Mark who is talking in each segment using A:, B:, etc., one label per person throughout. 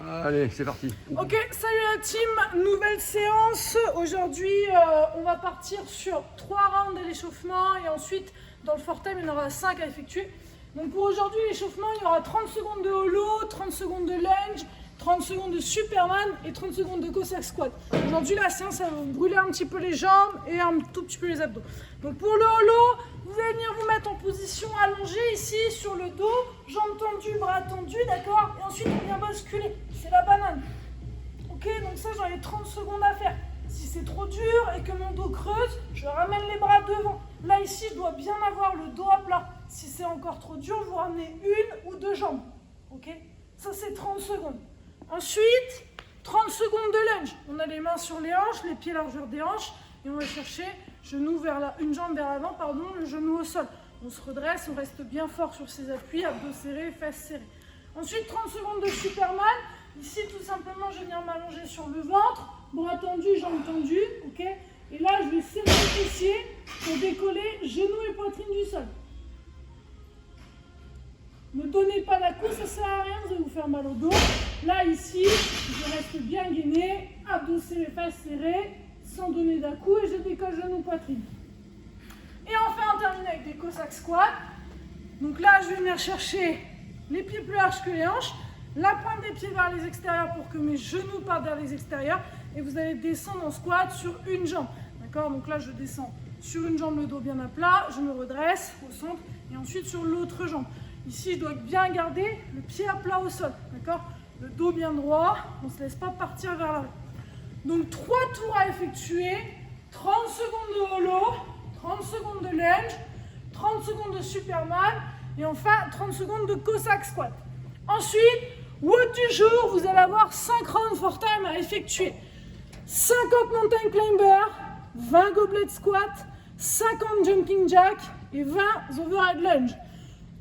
A: Allez, c'est parti.
B: Ok, salut la team, nouvelle séance. Aujourd'hui, on va partir sur 3 rounds de l'échauffement et ensuite, dans le fortem, il y en aura 5 à effectuer. Donc pour aujourd'hui, l'échauffement, il y aura 30 secondes de holo, 30 secondes de lunge, 30 secondes de Superman et 30 secondes de Cossack Squat. Aujourd'hui, la séance, ça va vous brûler un petit peu les jambes et un tout petit peu les abdos. Donc pour le holo, vous allez venir vous mettre en position allongée ici sur le dos, jambes tendues, bras tendus, d'accord? Et ensuite, on vient basculer. C'est la banane. Ok, donc ça, j'en ai 30 secondes à faire. Si c'est trop dur et que mon dos creuse, je ramène les bras devant. Là, ici, je dois bien avoir le dos à plat. Si c'est encore trop dur, vous ramenez une ou deux jambes. Ok? Ça, c'est 30 secondes. Ensuite, 30 secondes de lunge. On a les mains sur les hanches, les pieds largeur des hanches. Et on va chercher une jambe vers l'avant, le genou au sol. On se redresse, on reste bien fort sur ses appuis, abdos serrés, fesses serrées. Ensuite, 30 secondes de Superman. Ici, tout simplement, je viens m'allonger sur le ventre, bras tendus, jambes tendues, ok? Et là, je vais serrer les fessiers pour décoller genoux et poitrine du sol. Ne donnez pas la coupe, ça sert à rien, vous allez vous faire mal au dos. Là, ici, je reste bien gainé, abdos serrés, fesses serrées, sans donner d'à-coup, et je décolle genoux, poitrine. Et enfin, on termine avec des Cossack squats. Donc là, je vais venir chercher les pieds plus larges que les hanches, la pointe des pieds vers les extérieurs pour que mes genoux partent vers les extérieurs, et vous allez descendre en squat sur une jambe. D'accord? Donc là, je descends sur une jambe, le dos bien à plat, je me redresse au centre, et ensuite sur l'autre jambe. Ici, je dois bien garder le pied à plat au sol, d'accord? Le dos bien droit, on ne se laisse pas partir vers l'avant. Donc 3 tours à effectuer, 30 secondes de holo, 30 secondes de lunge, 30 secondes de Superman, et enfin 30 secondes de Cossack squat. Ensuite, WOD du jour, vous allez avoir 5 rounds for time à effectuer. 50 mountain climber, 20 goblet squat, 50 jumping jack et 20 overhead lunge.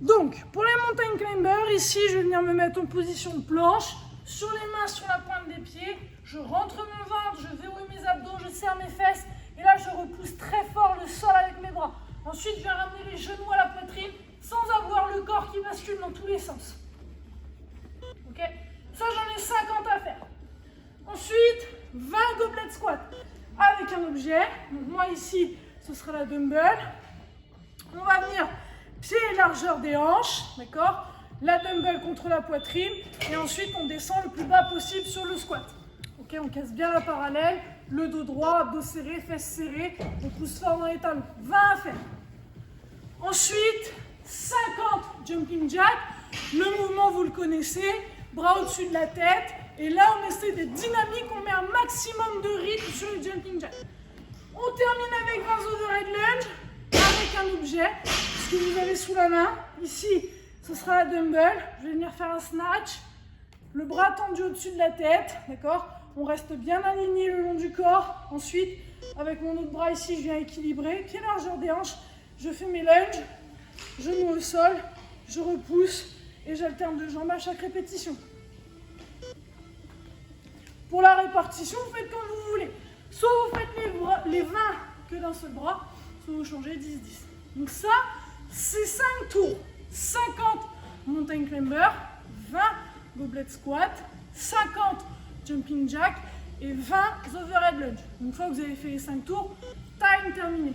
B: Donc, pour les mountain climbers, ici, je vais venir me mettre en position de planche, sur les mains sur la pointe des pieds, je rentre mon ventre, je verrouille mes abdos, je serre mes fesses, et là, je repousse très fort le sol avec mes bras. Ensuite, je vais ramener les genoux à la poitrine, sans avoir le corps qui bascule dans tous les sens. Ok? Ça, j'en ai 50 à faire. Ensuite, 20 goblet squat avec un objet. Donc, moi, ici, ce sera la dumbbell. On va venir pied et largeur des hanches, d'accord? La dumbbell contre la poitrine et ensuite on descend le plus bas possible sur le squat. Ok, on casse bien la parallèle, le dos droit, abdos serrés, fesses serrées, on pousse fort dans les talons. 20 à faire. Ensuite, 50 jumping jack. Le mouvement, vous le connaissez, bras au-dessus de la tête. Et là, on essaie d'être dynamique, on met un maximum de rythme sur le jumping jack. On termine avec 20 overhead lunge avec un objet. Ce que vous avez sous la main, ici, ce sera la dumbbell. Je vais venir faire un snatch. Le bras tendu au-dessus de la tête, d'accord? On reste bien aligné le long du corps. Ensuite, avec mon autre bras ici, je viens équilibrer. Pied largeur des hanches, je fais mes lunges. Genoux au sol, je repousse et j'alterne de jambes à chaque répétition. Pour la répartition, vous faites comme vous voulez. Soit vous faites les 20 que d'un seul bras, soit vous changez 10-10. Donc ça, c'est 5 tours. 50 mountain climber, 20 goblet squat, 50 jumping jack et 20 overhead lunge. Une fois que vous avez fait les 5 tours, time terminé.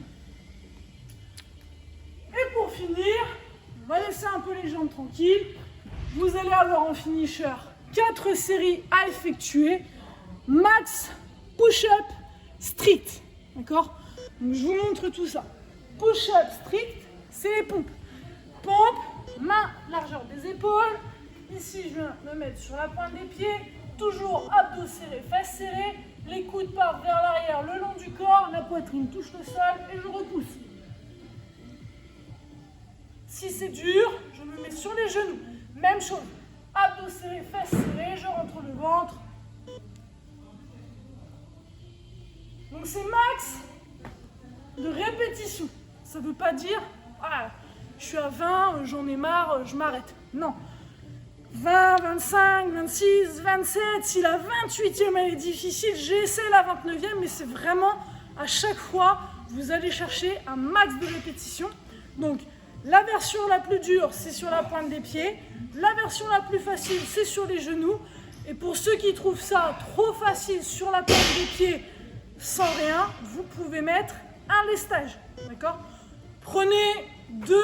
B: Et pour finir, on va laisser un peu les jambes tranquilles. Vous allez avoir en finisher 4 séries à effectuer. Max, push-up, strict. D'accord? Donc je vous montre tout ça. Push-up strict, c'est les pompes. Pompe, main, largeur des épaules. Ici, je viens me mettre sur la pointe des pieds. Toujours abdos serrés, fesses serrées. Les coudes partent vers l'arrière le long du corps. La poitrine touche le sol et je repousse. Si c'est dur, je me mets sur les genoux. Même chose. Abdos serrés, fesses serrées. Je rentre le ventre. Donc c'est max de répétition. Ça ne veut pas dire ah, je suis à 20, j'en ai marre, je m'arrête. Non. 20, 25, 26, 27. Si la 28e elle est difficile, j'essaie la 29e, mais c'est vraiment à chaque fois, vous allez chercher un max de répétition. Donc la version la plus dure, c'est sur la pointe des pieds. La version la plus facile, c'est sur les genoux. Et pour ceux qui trouvent ça trop facile sur la pointe des pieds, sans rien, vous pouvez mettre un lestage, d'accord? Prenez 2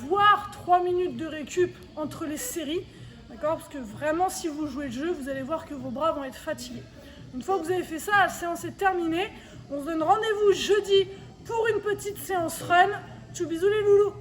B: voire 3 minutes de récup entre les séries, d'accord? Parce que vraiment, si vous jouez le jeu, vous allez voir que vos bras vont être fatigués. Une fois que vous avez fait ça, la séance est terminée. On se donne rendez-vous jeudi pour une petite séance run. Tchou bisous les loulous!